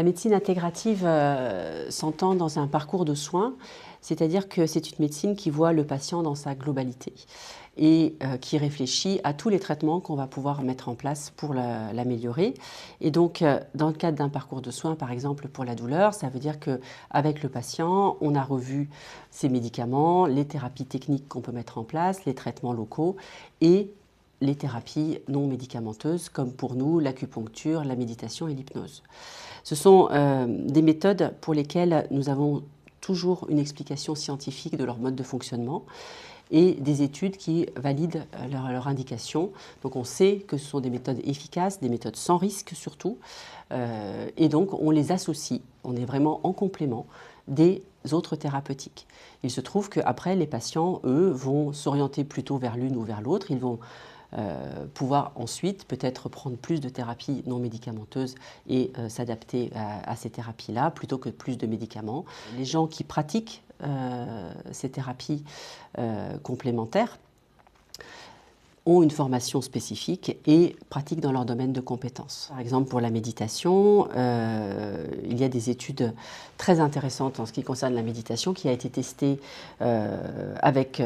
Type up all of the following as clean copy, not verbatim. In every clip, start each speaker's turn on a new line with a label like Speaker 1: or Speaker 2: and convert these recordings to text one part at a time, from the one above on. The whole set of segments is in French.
Speaker 1: La médecine intégrative s'entend dans un parcours de soins, c'est-à-dire que c'est une médecine qui voit le patient dans sa globalité et qui réfléchit à tous les traitements qu'on va pouvoir mettre en place pour l'améliorer. Et donc, dans le cadre d'un parcours de soins, par exemple pour la douleur, ça veut dire qu'avec le patient, on a revu ses médicaments, les thérapies techniques qu'on peut mettre en place, les traitements locaux et les thérapies non médicamenteuses, comme pour nous l'acupuncture, la méditation et l'hypnose. Ce sont des méthodes pour lesquelles nous avons toujours une explication scientifique de leur mode de fonctionnement et des études qui valident leur indication. Donc on sait que ce sont des méthodes efficaces, des méthodes sans risque surtout, et donc on les associe, on est vraiment en complément des autres thérapeutiques. Il se trouve qu'après, les patients, eux, vont s'orienter plutôt vers l'une ou vers l'autre, ils vont pouvoir ensuite peut-être prendre plus de thérapies non médicamenteuses et s'adapter à ces thérapies-là plutôt que plus de médicaments. Les gens qui pratiquent ces thérapies complémentaires ont une formation spécifique et pratiquent dans leur domaine de compétences. Par exemple, pour la méditation, il y a des études très intéressantes en ce qui concerne la méditation qui a été testée avec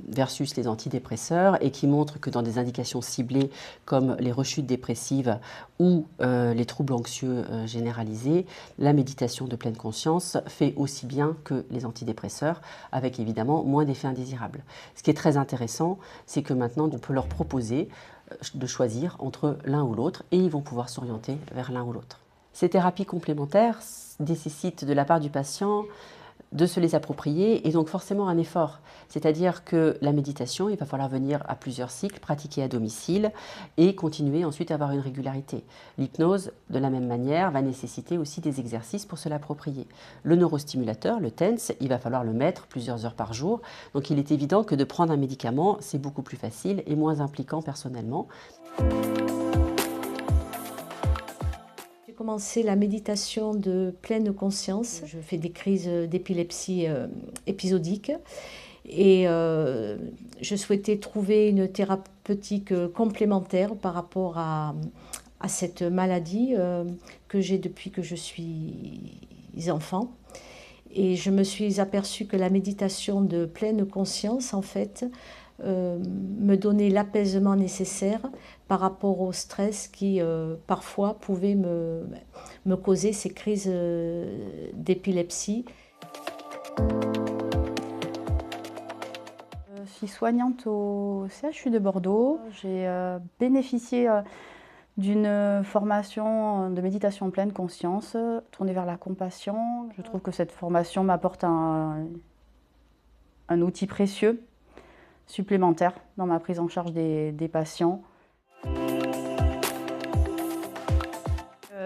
Speaker 1: versus les antidépresseurs et qui montre que dans des indications ciblées comme les rechutes dépressives ou les troubles anxieux généralisés, la méditation de pleine conscience fait aussi bien que les antidépresseurs, avec évidemment moins d'effets indésirables. Ce qui est très intéressant, c'est que maintenant, on peut leur proposer de choisir entre l'un ou l'autre et ils vont pouvoir s'orienter vers l'un ou l'autre. Ces thérapies complémentaires nécessitent de la part du patient de se les approprier et donc forcément un effort. C'est-à-dire que la méditation, il va falloir venir à plusieurs cycles, pratiquer à domicile et continuer ensuite à avoir une régularité. L'hypnose, de la même manière, va nécessiter aussi des exercices pour se l'approprier. Le neurostimulateur, le TENS, il va falloir le mettre plusieurs heures par jour. Donc il est évident que de prendre un médicament, c'est beaucoup plus facile et moins impliquant personnellement.
Speaker 2: J'ai commencé la méditation de pleine conscience. Je fais des crises d'épilepsie épisodiques et je souhaitais trouver une thérapeutique complémentaire par rapport à cette maladie que j'ai depuis que je suis enfant. Et je me suis aperçue que la méditation de pleine conscience, en fait, me donnait l'apaisement nécessaire par rapport au stress qui parfois pouvait me causer ces crises d'épilepsie.
Speaker 3: Je suis soignante au CHU de Bordeaux. J'ai bénéficié d'une formation de méditation en pleine conscience tournée vers la compassion. Je trouve que cette formation m'apporte un outil précieux supplémentaire dans ma prise en charge des patients.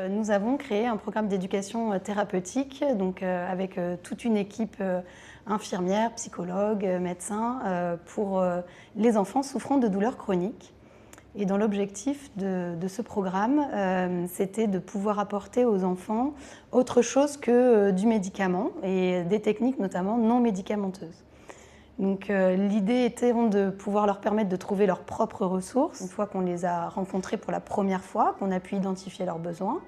Speaker 4: Nous avons créé un programme d'éducation thérapeutique donc, avec toute une équipe infirmière, psychologue, médecin pour les enfants souffrant de douleurs chroniques. Et dans l'objectif de ce programme, c'était de pouvoir apporter aux enfants autre chose que du médicament et des techniques notamment non médicamenteuses. Donc l'idée était de pouvoir leur permettre de trouver leurs propres ressources, une fois qu'on les a rencontrés pour la première fois, qu'on a pu identifier leurs besoins.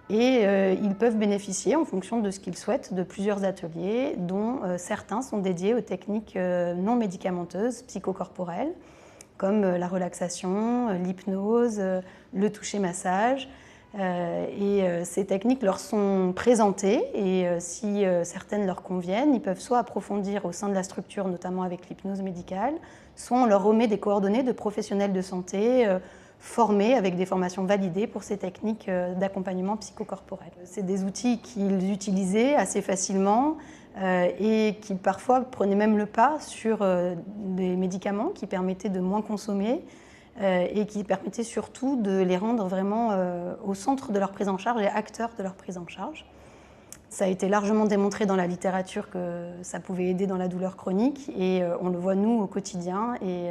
Speaker 4: Et ils peuvent bénéficier, en fonction de ce qu'ils souhaitent, de plusieurs ateliers, dont certains sont dédiés aux techniques non médicamenteuses, psychocorporelles, comme la relaxation, l'hypnose, le toucher-massage. Ces techniques leur sont présentées et si certaines leur conviennent, ils peuvent soit approfondir au sein de la structure, notamment avec l'hypnose médicale, soit on leur remet des coordonnées de professionnels de santé formés avec des formations validées pour ces techniques d'accompagnement psychocorporel. C'est des outils qu'ils utilisaient assez facilement et qui parfois prenaient même le pas sur des médicaments qui permettaient de moins consommer et qui permettaient surtout de les rendre vraiment au centre de leur prise en charge et acteurs de leur prise en charge. Ça a été largement démontré dans la littérature que ça pouvait aider dans la douleur chronique et on le voit nous au quotidien et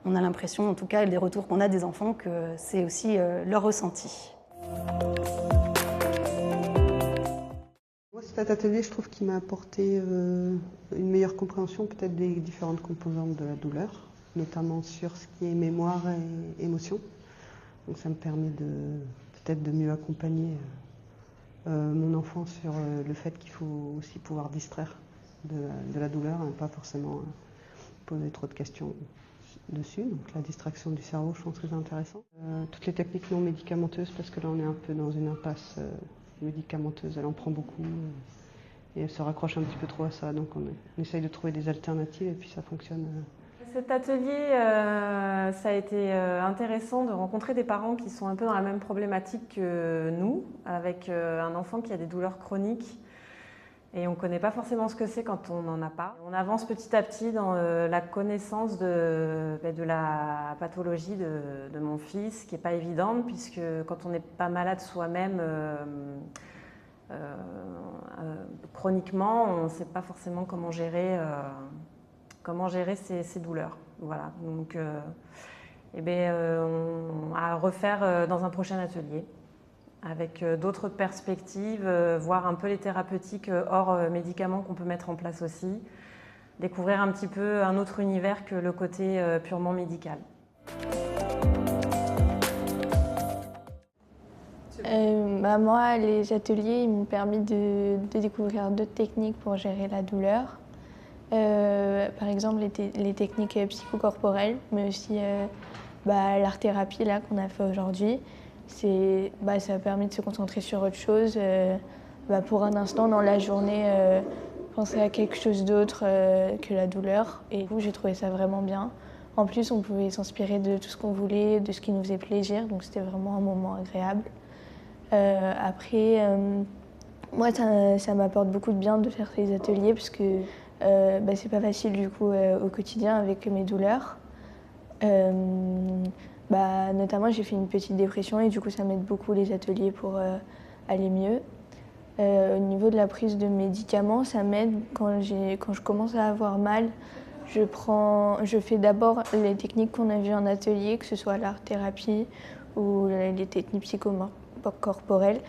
Speaker 4: on a l'impression, en tout cas, des retours qu'on a des enfants, que c'est aussi leur ressenti.
Speaker 5: Moi, cet atelier, je trouve qu'il m'a apporté une meilleure compréhension peut-être des différentes composantes de la douleur, notamment sur ce qui est mémoire et émotion. Donc ça me permet peut-être de mieux accompagner mon enfant sur le fait qu'il faut aussi pouvoir distraire de la douleur et pas forcément poser trop de questions dessus. Donc la distraction du cerveau, je pense que c'est intéressant. Toutes les techniques non médicamenteuses, parce que là on est un peu dans une impasse médicamenteuse, elle en prend beaucoup et elle se raccroche un petit peu trop à ça. Donc on essaye de trouver des alternatives et puis ça fonctionne.
Speaker 6: Cet atelier, ça a été intéressant de rencontrer des parents qui sont un peu dans la même problématique que nous, avec un enfant qui a des douleurs chroniques. Et on ne connaît pas forcément ce que c'est quand on n'en a pas. On avance petit à petit dans la connaissance de la pathologie de mon fils, qui n'est pas évidente, puisque quand on n'est pas malade soi-même, chroniquement, on ne sait pas forcément comment gérer ces douleurs. Voilà. Donc, on à refaire dans un prochain atelier, avec d'autres perspectives, voir un peu les thérapeutiques hors médicaments qu'on peut mettre en place aussi, découvrir un petit peu un autre univers que le côté purement médical.
Speaker 7: Moi, les ateliers ils m'ont permis de découvrir d'autres techniques pour gérer la douleur. Par exemple, les techniques psychocorporelles, mais aussi l'art-thérapie qu'on a fait aujourd'hui. Ça a permis de se concentrer sur autre chose, pour un instant dans la journée, penser à quelque chose d'autre que la douleur. Et du coup, j'ai trouvé ça vraiment bien. En plus, on pouvait s'inspirer de tout ce qu'on voulait, de ce qui nous faisait plaisir, donc c'était vraiment un moment agréable. Après, moi, ça m'apporte beaucoup de bien de faire ces ateliers parce que c'est pas facile du coup au quotidien avec mes douleurs. Notamment, j'ai fait une petite dépression et du coup, ça m'aide beaucoup les ateliers pour aller mieux. Au niveau de la prise de médicaments, ça m'aide quand je commence à avoir mal. Je fais d'abord les techniques qu'on a vues en atelier, que ce soit l'art-thérapie ou les techniques psychocorporelles.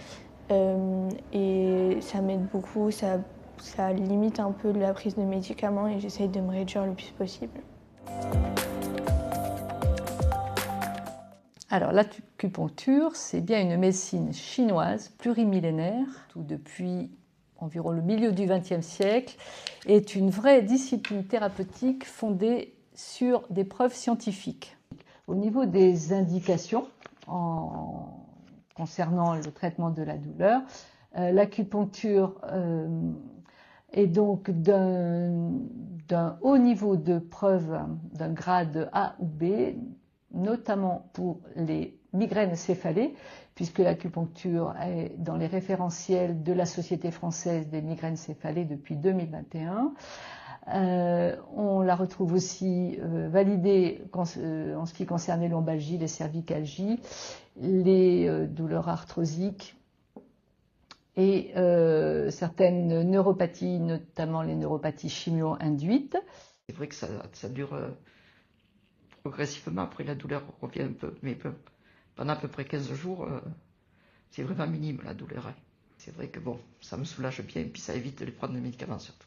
Speaker 7: Et ça m'aide beaucoup, ça limite un peu la prise de médicaments et j'essaye de me réduire le plus possible.
Speaker 8: Alors, l'acupuncture, c'est bien une médecine chinoise plurimillénaire, tout depuis environ le milieu du XXe siècle, est une vraie discipline thérapeutique fondée sur des preuves scientifiques. Au niveau des indications concernant le traitement de la douleur, l'acupuncture est donc d'un haut niveau de preuve d'un grade A ou B, notamment pour les migraines céphalées, puisque l'acupuncture est dans les référentiels de la Société française des migraines céphalées depuis 2021. On la retrouve aussi validée en ce qui concerne les lombalgies, les cervicalgies, les douleurs arthrosiques et certaines neuropathies, notamment les neuropathies chimio-induites.
Speaker 9: C'est vrai que ça dure progressivement, après la douleur revient un peu, mais pendant à peu près 15 jours, c'est vraiment minime la douleur. C'est vrai que bon, ça me soulage bien et puis ça évite de prendre des médicaments surtout.